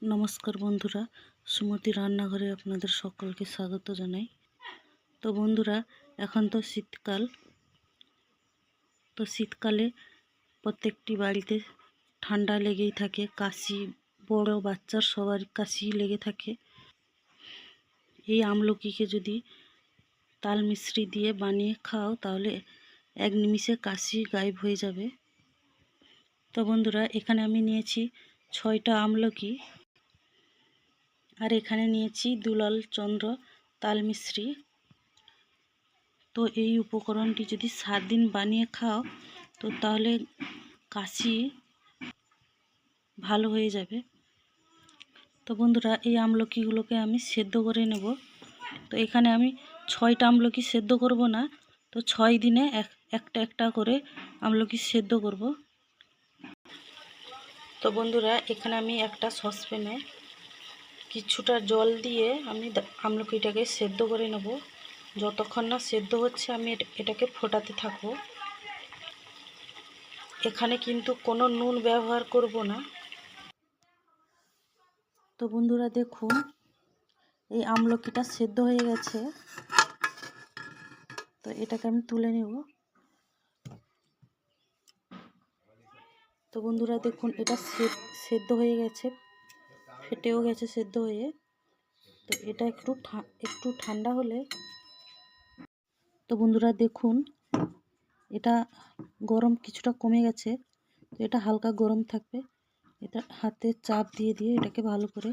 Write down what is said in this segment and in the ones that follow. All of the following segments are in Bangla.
নমস্কার বন্ধুরা, সুমতি রান্নাঘরে আপনাদের সকলকে স্বাগত জানাই। তো বন্ধুরা, এখন তো শীতকাল। তো শীতকালে প্রত্যেকটি বাড়িতে ঠান্ডা লেগেই থাকে, কাশি, বড় বাচ্চার সবারই কাশি লেগে থাকে। এই আমলকিকে যদি তাল মিশ্রি দিয়ে বানিয়ে খাও তাহলে এক নিমিষে কাশি গায়েব হয়ে যাবে। তো বন্ধুরা, এখানে আমি নিয়েছি 6টা আমলকি, আর এখানে নিয়েছি দুলাল চন্দ্র তাল মিশ্রি। তো এই উপকরণটি যদি 7 দিন বানিয়ে খাও তো তাহলে কাশি ভালো হয়ে যাবে। তো বন্ধুরা, এই আমলকিগুলোকে আমি সেদ্ধ করে নেব। তো এখানে আমি 6টা আমলকি সেদ্ধ করব না, তো 6 দিনে একটা একটা করে আমলকি সেদ্ধ করব। তো বন্ধুরা, এখানে আমি একটা সসপ্যানে কিছুটা জল দিয়ে আমি আমলকিটাকে সেদ্ধ করে নেব। যতক্ষণ না সেদ্ধ হচ্ছে আমি এটাকে ফোটাতে থাকবো। এখানে কিন্তু কোনো নুন ব্যবহার করব না। তো বন্ধুরা দেখুন, এই আমলকিটা সেদ্ধ হয়ে গেছে। তো এটাকে আমি তুলে নেব। তো বন্ধুরা দেখুন, এটা সেদ্ধ হয়ে গেছে, ফেটেও গেছে সেদ্ধ হয়ে। তো এটা একটু ঠান্ডা হলে, তো বন্ধুরা দেখুন, এটা গরম কিছুটা কমে গেছে। তো এটা হালকা গরম থাকবে। এটা হাতে চাপ দিয়ে দিয়ে এটাকে ভালো করে,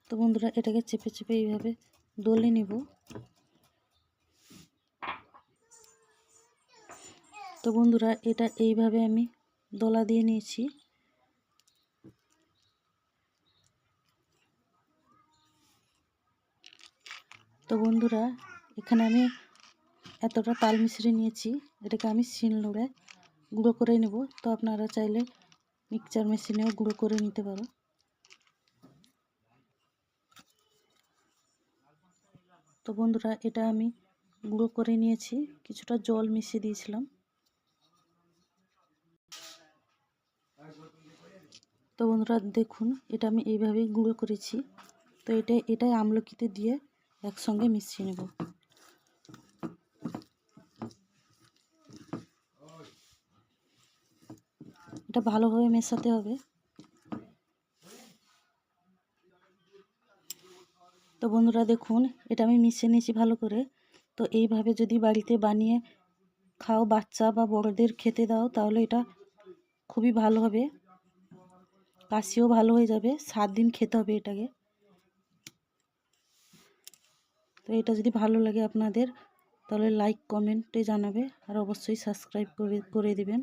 তো বন্ধুরা এটাকে চেপে চেপে এইভাবে দলে নিব। তো বন্ধুরা, এটা এইভাবে আমি দলা দিয়ে নিয়েছি। তো বন্ধুরা, এখানে আমি এতটা তাল মিশ্রি নিয়েছি, এটাকে আমি শিলনোড়ায় গুঁড়ো করে নেব। তো আপনারা চাইলে মিক্সচার মেশিনেও গুঁড়ো করে নিতে পারো। তো বন্ধুরা, এটা আমি গুঁড়ো করে নিয়েছি, কিছুটা জল মিশিয়ে দিয়েছিলাম। তো বন্ধুরা দেখুন, এটা আমি এইভাবেই গুঁড়ো করেছি। তো এটাই আমলকিতে দিয়ে একসঙ্গে মিশিয়ে নেব। এটা ভালোভাবে মেশাতে হবে। তো বন্ধুরা দেখুন, এটা আমি মিশিয়ে নিয়েছি ভালো করে। তো এইভাবে যদি বাড়িতে বানিয়ে খাও, বাচ্চা বা বড়দের খেতে দাও, তাহলে এটা খুবই ভালো হবে, কাশিও ভালো হয়ে যাবে। 7 দিন খেতে হবে এটাকে। তো এটা যদি ভালো লাগে আপনাদের, তাহলে লাইক কমেন্টে জানাবে, আর অবশ্যই সাবস্ক্রাইব করে দেবেন।